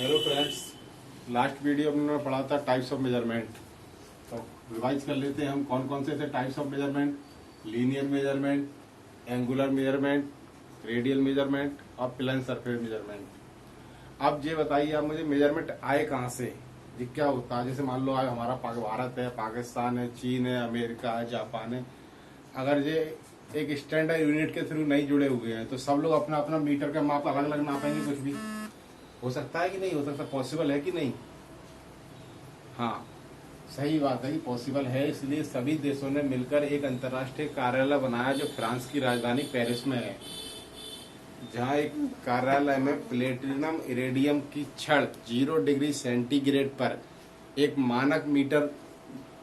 Hello friends, last video में हमने पढ़ा था टाइप्स ऑफ मेजरमेंट। तो रिवाइज कर लेते हैं हम कौन कौन से थे types of measurement. Linear measurement, angular measurement, radial measurement और प्लेन सरफेस मेजरमेंट। अब ये बताइए आप मुझे, मेजरमेंट आए कहाँ से, ये क्या होता है। जैसे मान लो आज हमारा भारत है, पाकिस्तान है, चीन है, अमेरिका है, जापान है। अगर ये एक स्टैंडर्ड यूनिट के थ्रू नहीं जुड़े हुए हैं तो सब लोग अपना अपना मीटर का माप अलग अलग नापेंगे। कुछ भी हो सकता है कि नहीं हो सकता, पॉसिबल है कि नहीं। हाँ, सही बात है कि पॉसिबल है। इसलिए सभी देशों ने मिलकर एक अंतर्राष्ट्रीय कार्यालय बनाया जो फ्रांस की राजधानी पेरिस में है, जहाँ एक कार्यालय में प्लेटिनम इरेडियम की छड़ 0 डिग्री सेंटीग्रेड पर एक मानक मीटर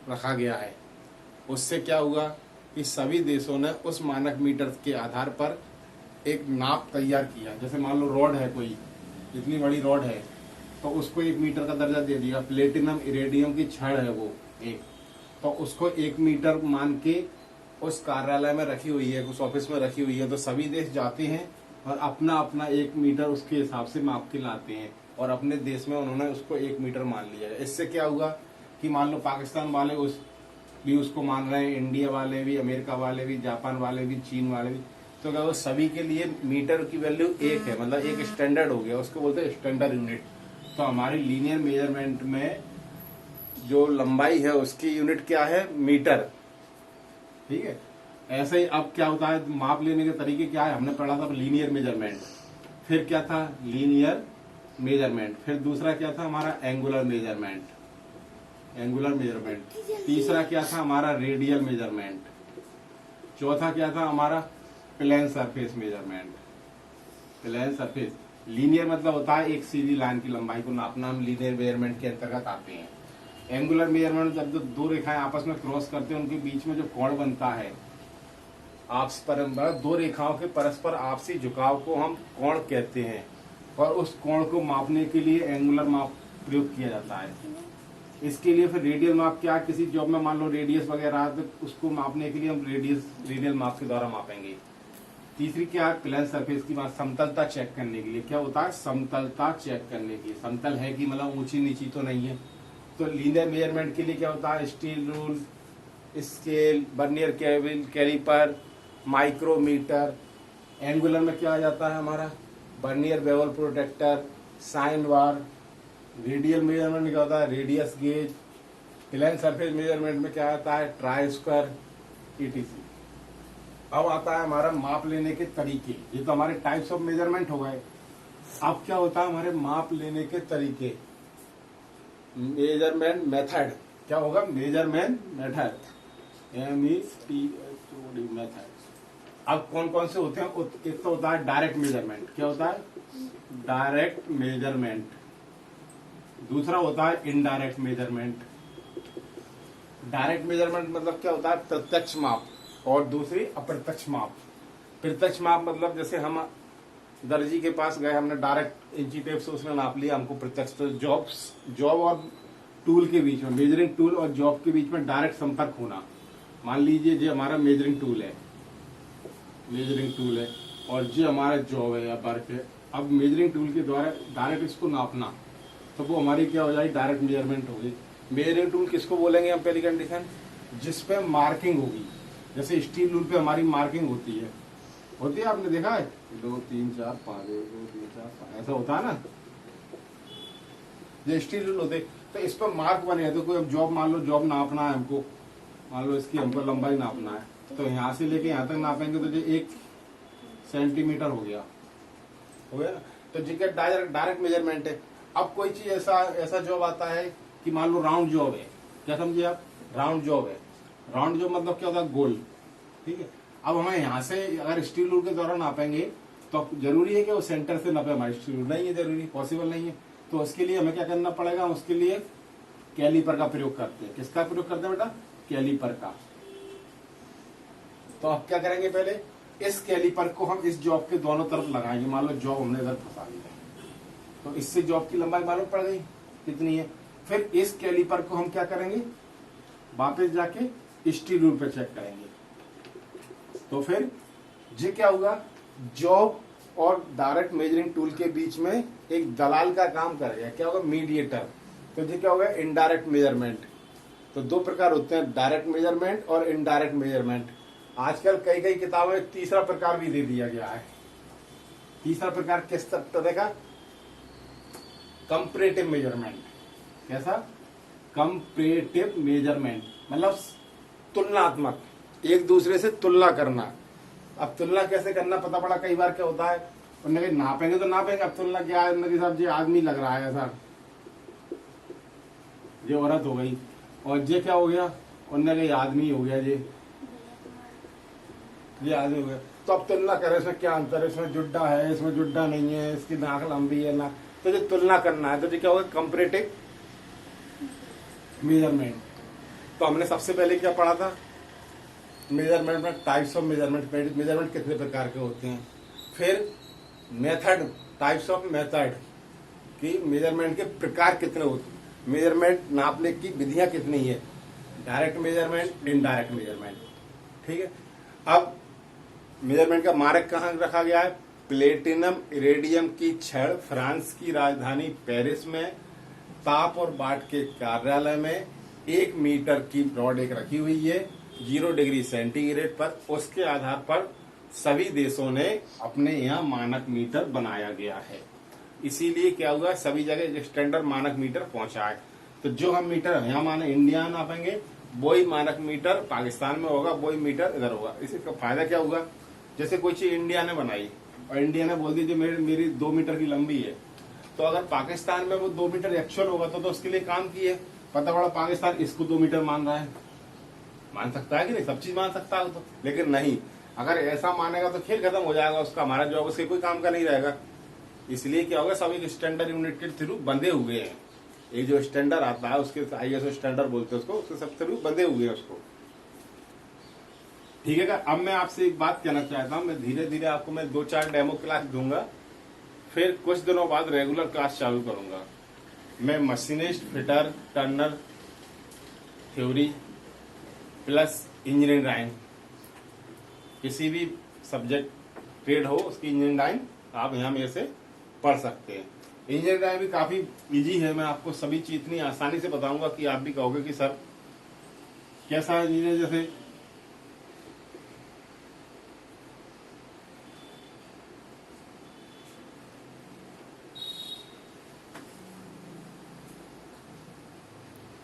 रखा गया है। उससे क्या हुआ कि सभी देशों ने उस मानक मीटर के आधार पर एक नाप तैयार किया। जैसे मान लो रॉड है, कोई इतनी बड़ी रॉड है तो उसको 1 मीटर का दर्जा दे दिया। प्लेटिनम इरेडियम की छड़ है वो एक, तो उसको 1 मीटर मान के उस कार्यालय में रखी हुई है, उस ऑफिस में रखी हुई है। तो सभी देश जाते हैं और अपना अपना 1 मीटर उसके हिसाब से माप के लाते हैं और अपने देश में उन्होंने उसको 1 मीटर मान लिया है। इससे क्या हुआ कि मान लो पाकिस्तान वाले उसको मान रहे हैं, इंडिया वाले भी, अमेरिका वाले भी, जापान वाले भी, चीन वाले भी। तो क्या वो सभी के लिए मीटर की वैल्यू 1 है, मतलब एक स्टैंडर्ड हो गया, उसको बोलते हैं स्टैंडर्ड यूनिट। तो हमारी लीनियर मेजरमेंट में जो लंबाई है उसकी यूनिट क्या है, मीटर। ठीक है, ऐसे ही अब क्या होता है, माप लेने के तरीके क्या है, हमने पढ़ा था लीनियर मेजरमेंट, फिर क्या था लीनियर मेजरमेंट, फिर दूसरा क्या था हमारा एंगुलर मेजरमेंट, तीसरा क्या था हमारा रेडियल मेजरमेंट, चौथा क्या था हमारा plane surface measurement. Plane surface, linear मतलब होता है एक सीधी लाइन की लंबाई को नापना, हम लीनियर मेजरमेंट के अंतर्गत आते हैं। एंगुलर मेजरमेंट जब दो रेखाएं आपस में क्रॉस करते हैं, उनके बीच में जो कोण बनता है, आपस पर दो रेखाओं के परस्पर आपसी झुकाव को हम कोण कहते हैं, और उस कोण को मापने के लिए एंगुलर माप प्रयोग किया जाता है। इसके लिए फिर रेडियल माप क्या, किसी जॉब में मान लो रेडियस वगैरह है तो उसको मापने के लिए हम रेडियल माप के द्वारा मापेंगे। तीसरी क्या है, प्लेन सरफेस की बात, समतलता चेक करने के लिए। क्या होता है, समतलता चेक करने के लिए, समतल है कि मतलब ऊंची नीची तो नहीं है। तो लीनियर मेजरमेंट के लिए क्या होता है, steel rule, scale, vernier calliper, micrometer. Angular में क्या आ जाता है हमारा, vernier bevel protractor, sine bar. Radial measurement में क्या होता है, radius gauge. Plane surface measurement में क्या आता है, ट्राई स्क्वायर, ईटीसी। अब आता है हमारा माप लेने के तरीके। ये तो हमारे टाइप्स ऑफ मेजरमेंट हो गए। अब क्या होता है हमारे माप लेने के तरीके, मेजरमेंट मेथड। क्या होगा, मेजरमेंट मेथड, METHOD मेथड। अब कौन कौन से होते हैं, एक तो होता है डायरेक्ट मेजरमेंट। क्या होता है, डायरेक्ट मेजरमेंट। दूसरा होता है इनडायरेक्ट मेजरमेंट। डायरेक्ट मेजरमेंट मतलब क्या होता है, प्रत्यक्ष माप, और दूसरी अप्रत्यक्ष माप। प्रत्यक्ष माप मतलब जैसे हम दर्जी के पास गए, हमने डायरेक्ट इंची टेप से उसने नाप लिया, हमको प्रत्यक्ष। तो जॉब और टूल के बीच में, मेजरिंग टूल और जॉब के बीच में डायरेक्ट संपर्क होना। मान लीजिए ये हमारा मेजरिंग टूल है और ये हमारा जॉब है या वर्क है। अब मेजरिंग टूल के द्वारा डायरेक्ट इसको नापना, तो वो हमारी क्या हो जाएगी, डायरेक्ट मेजरमेंट होगी। मेजरिंग टूल किसको बोलेंगे हम, पहली कंडीशन, जिसपे मार्किंग होगी। जैसे स्टील रूल पे हमारी मार्किंग होती है, आपने देखा है, 2 3 4 5, 1 2 3 4 5, ऐसा होता है ना, ये स्टील रूल होते। तो इस पर मार्क बने हैं। तो कोई अब जॉब, मान लो जॉब नापना है हमको, मान लो इसकी हमको लंबाई नापना है, तो यहाँ से लेके यहाँ तक नापेंगे तो ये 1 सेंटीमीटर हो गया ना। तो जी क्या डायरेक्ट मेजरमेंट है। अब कोई चीज ऐसा जॉब आता है कि मान लो राउंड जॉब है। क्या समझिए आप, राउंड जॉब है। राउंड जॉब मतलब क्या होता है, गोल। ठीक है, अब हमें यहाँ से अगर स्टील रूल के द्वारा नापेंगे तो जरूरी है कि वो सेंटर से नापे हमारे स्टील रूल, नहीं है जरूरी, पॉसिबल नहीं है। तो उसके लिए हमें क्या करना पड़ेगा, उसके लिए कैलिपर का प्रयोग करते हैं। किसका प्रयोग करते हैं बेटा, कैलिपर का। तो अब क्या करेंगे, पहले इस कैलिपर को हम इस जॉब के दोनों तरफ लगाएंगे। मान लो जॉब हमने इधर फंसा दिया, तो इससे जॉब की लंबाई मालूम पड़ गई कितनी है। फिर इस कैलिपर को हम क्या करेंगे, वापस जाके स्टील रूल पे चेक करेंगे। तो फिर ये क्या होगा, जॉब और डायरेक्ट मेजरिंग टूल के बीच में एक दलाल का काम करेगा, क्या होगा, मीडिएटर। तो ये क्या होगा, इनडायरेक्ट मेजरमेंट। तो दो प्रकार होते हैं, डायरेक्ट मेजरमेंट और इनडायरेक्ट मेजरमेंट। आजकल कई कई किताबों में तीसरा प्रकार भी दे दिया गया है। तीसरा प्रकार किस तरह का, कंपैरेटिव मेजरमेंट। कैसा, कंपैरेटिव मेजरमेंट, मतलब तुलनात्मक, एक दूसरे से तुलना करना। अब तुलना कैसे करना पता पड़ा, कई बार क्या होता है, उन्होंने कहा नापेंगे तो नापेंगे, अब तुलना क्या है, उन्होंने साहब जी आदमी लग रहा है ऐसा, ये औरत हो गई, और ये क्या हो गया, उन्होंने कहा आदमी हो गया, ये आदमी हो गया। तो अब तुलना करें इसमें क्या अंतर है, इसमें जुड्डा है, इसमें जुड्डा नहीं है, इसकी नाक लंबी है ना, तो जो तुलना करना है, तो ये क्या होगा, कंपैरेटिव मेजरमेंट। तो हमने सबसे पहले क्या पढ़ा था, मेजरमेंट में टाइप्स ऑफ मेजरमेंट, मेजरमेंट कितने प्रकार के होते हैं। फिर मेथड, टाइप्स ऑफ मेथड कि मेजरमेंट के प्रकार कितने होते हैं, मेजरमेंट नापने की विधियां कितनी है, डायरेक्ट मेजरमेंट, इनडायरेक्ट मेजरमेंट। ठीक है, अब मेजरमेंट का मानक कहाँ रखा गया है, प्लेटिनम इरेडियम की छड़ फ्रांस की राजधानी पेरिस में ताप और बाट के कार्यालय में 1 मीटर की रॉड एक रखी हुई है 0 डिग्री सेंटीग्रेड पर। उसके आधार पर सभी देशों ने अपने यहाँ मानक मीटर बनाया गया है। इसीलिए क्या हुआ, सभी जगह स्टैंडर्ड मानक मीटर पहुंचा है। तो जो हम मीटर यहाँ माने इंडिया नापेंगे, वही मानक मीटर पाकिस्तान में होगा, वही मीटर इधर होगा। इसका फायदा क्या होगा, जैसे कोई चीज इंडिया ने बनाई और इंडिया ने बोल दी जो मेरी 2 मीटर की लंबी है, तो अगर पाकिस्तान में वो 2 मीटर एक्चुअल होगा तो उसके लिए काम किए, पता पड़ा पाकिस्तान इसको 2 मीटर मान रहा है, मान सकता है कि नहीं, सब चीज मान सकता है तो, लेकिन नहीं, अगर ऐसा मानेगा तो खेल खत्म हो जाएगा उसका, हमारा जॉब उसके कोई काम का नहीं रहेगा। इसलिए क्या होगा, सब एक स्टैंडर्ड यूनिट के थ्रू बंधे हुए हैं। ये जो स्टैंडर्ड आता है उसके ISO स्टैंडर्ड बोलते हैं उसको, उसके सब थ्रू बंधे हुए हैं उसको। ठीक है, अब मैं आपसे एक बात कहना चाहता हूँ, मैं धीरे धीरे आपको मैं 2-4 डेमो क्लास दूंगा, फिर कुछ दिनों बाद रेगुलर क्लास चालू करूंगा। मैं machinist, fitter, Turner theory plus engineering drawing, किसी भी सब्जेक्ट ट्रेड हो उसकी इंजीनियरिंग ड्राइंग आप यहाँ मेरे से पढ़ सकते हैं। इंजीनियरिंग ड्राइंग भी काफी इजी है, मैं आपको सभी चीज इतनी आसानी से बताऊंगा कि आप भी कहोगे कि सर कैसा इंजीनियर, जैसे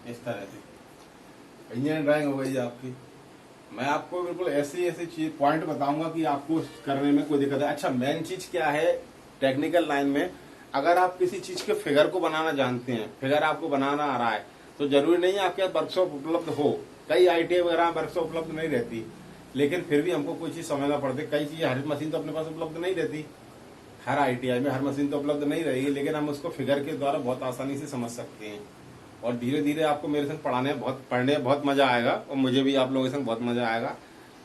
इस तरह से इंजीनियरिंग ड्राइंग हो गई आपकी। मैं आपको बिल्कुल ऐसी चीज पॉइंट बताऊंगा कि आपको करने में कोई दिक्कत है। अच्छा, मेन चीज क्या है टेक्निकल लाइन में, अगर आप किसी चीज के फिगर को बनाना जानते हैं, फिगर आपको बनाना आ रहा है, तो जरूरी नहीं है आपके पास वर्कशॉप उपलब्ध हो। कई ITI वगैरह वर्कशॉप उपलब्ध नहीं रहती, लेकिन फिर भी हमको कोई चीज समझना पड़ती है। कई चीजें, हर मशीन तो अपने पास उपलब्ध नहीं रहती, हर ITI में हर मशीन तो उपलब्ध नहीं रहेगी, लेकिन हम उसको फिगर के द्वारा बहुत आसानी से समझ सकते हैं। और धीरे धीरे आपको मेरे संग पढ़ने बहुत मजा आएगा, और मुझे भी आप लोगों के संग बहुत मजा आएगा।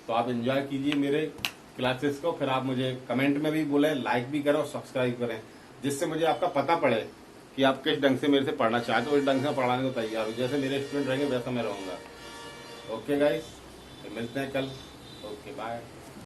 तो आप एंजॉय कीजिए मेरे क्लासेस को, फिर आप मुझे कमेंट में भी बोलें, लाइक भी करें और सब्सक्राइब करें, जिससे मुझे आपका पता पड़े कि आप किस ढंग से मेरे से पढ़ना चाहते हो, उस ढंग से पढ़ाने को तैयार हो। जैसे मेरे स्टूडेंट रहेंगे वैसा मैं रहूंगा। ओके गाइस, मिलते हैं कल। Okay bye.